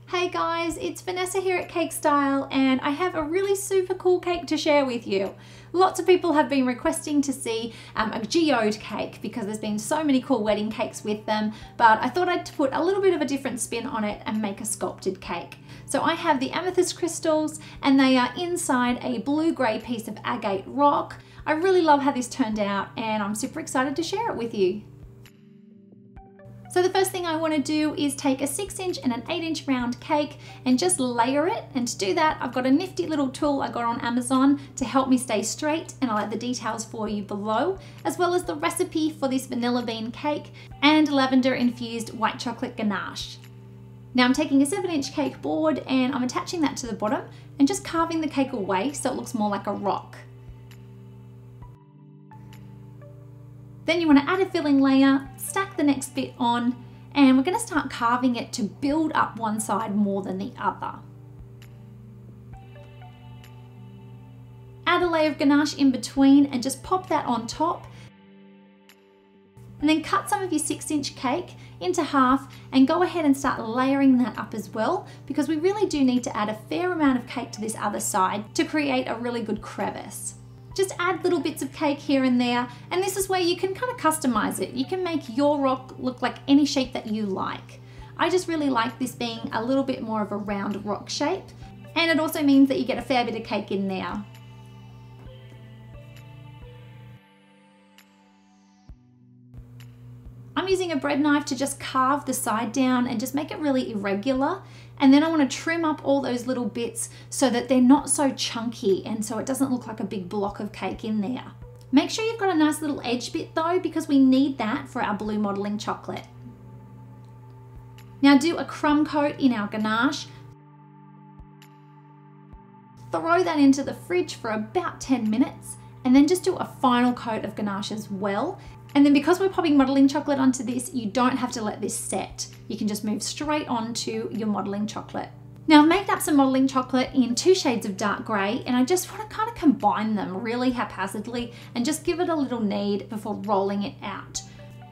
Hey guys, it's Vanessa here at Cake Style and I have a really super cool cake to share with you. Lots of people have been requesting to see a geode cake because there's been so many cool wedding cakes with them, but I thought I'd put a little bit of a different spin on it and make a sculpted cake. So I have the amethyst crystals and they are inside a blue-grey piece of agate rock. I really love how this turned out and I'm super excited to share it with you. So the first thing I want to do is take a 6-inch and an 8-inch round cake and just layer it. And to do that, I've got a nifty little tool I got on Amazon to help me stay straight, and I'll add the details for you below, as well as the recipe for this vanilla bean cake and lavender infused white chocolate ganache. Now I'm taking a 7-inch cake board and I'm attaching that to the bottom and just carving the cake away so it looks more like a rock. Then you want to add a filling layer, stack the next bit on, and we're going to start carving it to build up one side more than the other. Add a layer of ganache in between and just pop that on top. And then cut some of your 6-inch cake into half and go ahead and start layering that up as well, because we really do need to add a fair amount of cake to this other side to create a really good crevice. Just add little bits of cake here and there, and this is where you can kind of customize it. You can make your rock look like any shape that you like. I just really like this being a little bit more of a round rock shape, and it also means that you get a fair bit of cake in there. I'm using a bread knife to just carve the side down and just make it really irregular. And then I want to trim up all those little bits so that they're not so chunky and so it doesn't look like a big block of cake in there. Make sure you've got a nice little edge bit though, because we need that for our blue modeling chocolate. Now do a crumb coat in our ganache. Throw that into the fridge for about 10 minutes and then just do a final coat of ganache as well. And then because we're popping modeling chocolate onto this, you don't have to let this set. You can just move straight on to your modeling chocolate. Now I've made up some modeling chocolate in 2 shades of dark grey, and I just want to kind of combine them really haphazardly and just give it a little knead before rolling it out.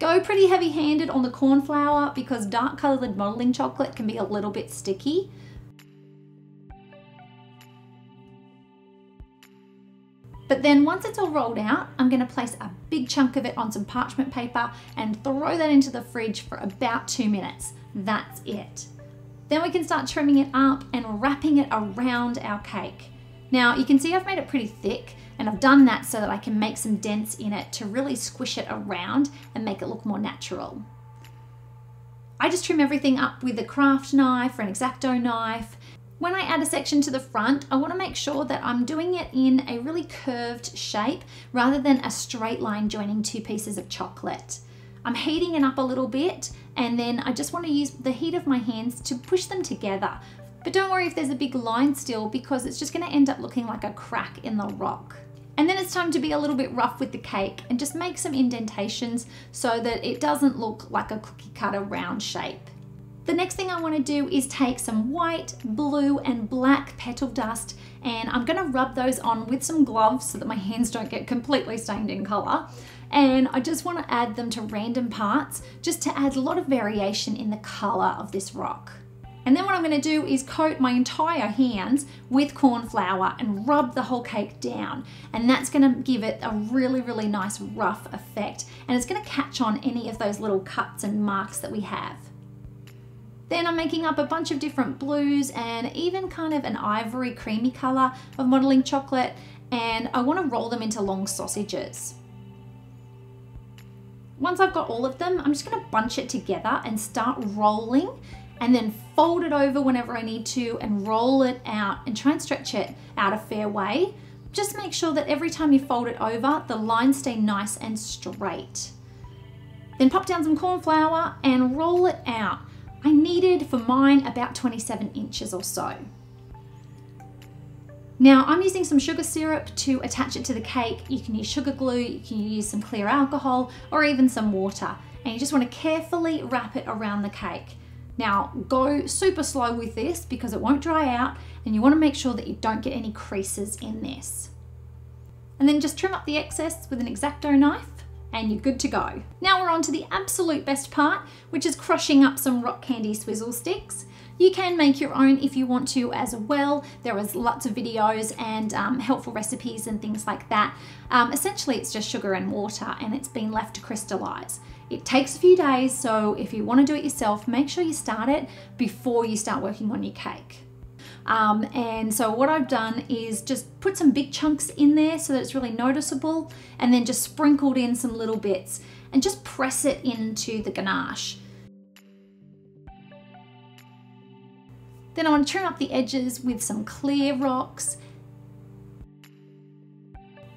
Go pretty heavy handed on the cornflour because dark coloured modeling chocolate can be a little bit sticky. But then once it's all rolled out, I'm going to place a big chunk of it on some parchment paper and throw that into the fridge for about 2 minutes. That's it. Then we can start trimming it up and wrapping it around our cake. Now you can see I've made it pretty thick, and I've done that so that I can make some dents in it to really squish it around and make it look more natural. I just trim everything up with a craft knife or an exacto knife. When I add a section to the front, I want to make sure that I'm doing it in a really curved shape rather than a straight line joining 2 pieces of chocolate. I'm heating it up a little bit, and then I just want to use the heat of my hands to push them together. But don't worry if there's a big line still, because it's just going to end up looking like a crack in the rock. And then it's time to be a little bit rough with the cake and just make some indentations so that it doesn't look like a cookie cutter round shape. The next thing I want to do is take some white, blue and black petal dust, and I'm going to rub those on with some gloves so that my hands don't get completely stained in colour. And I just want to add them to random parts just to add a lot of variation in the colour of this rock. And then what I'm going to do is coat my entire hands with cornflour and rub the whole cake down. And that's going to give it a really, really nice rough effect. And it's going to catch on any of those little cuts and marks that we have. Then I'm making up a bunch of different blues and even kind of an ivory creamy colour of modeling chocolate, and I want to roll them into long sausages. Once I've got all of them, I'm just going to bunch it together and start rolling, and then fold it over whenever I need to and roll it out and try and stretch it out a fair way. Just make sure that every time you fold it over, the lines stay nice and straight. Then pop down some cornflour and roll it out. I needed for mine about 27 inches or so. Now I'm using some sugar syrup to attach it to the cake. You can use sugar glue, you can use some clear alcohol or even some water. And you just want to carefully wrap it around the cake. Now go super slow with this because it won't dry out, and you want to make sure that you don't get any creases in this. And then just trim up the excess with an exacto knife and you're good to go. Now we're on to the absolute best part, which is crushing up some rock candy swizzle sticks. You can make your own if you want to as well. There is lots of videos and helpful recipes and things like that. Essentially, it's just sugar and water and it's been left to crystallize. It takes a few days, so if you want to do it yourself, make sure you start it before you start working on your cake. And so what I've done is just put some big chunks in there so that it's really noticeable, and then just sprinkled in some little bits and just press it into the ganache. Then I want to trim up the edges with some clear rocks.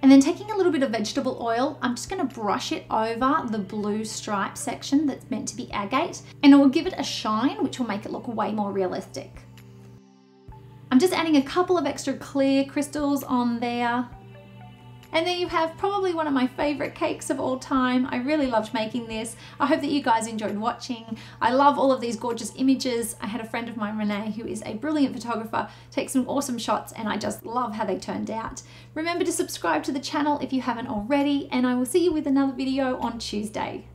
And then taking a little bit of vegetable oil, I'm just going to brush it over the blue stripe section that's meant to be agate, and it will give it a shine which will make it look way more realistic. I'm just adding a couple of extra clear crystals on there. And there you have probably one of my favorite cakes of all time. I really loved making this. I hope that you guys enjoyed watching. I love all of these gorgeous images. I had a friend of mine, Renee, who is a brilliant photographer, take some awesome shots, and I just love how they turned out. Remember to subscribe to the channel if you haven't already, and I will see you with another video on Tuesday.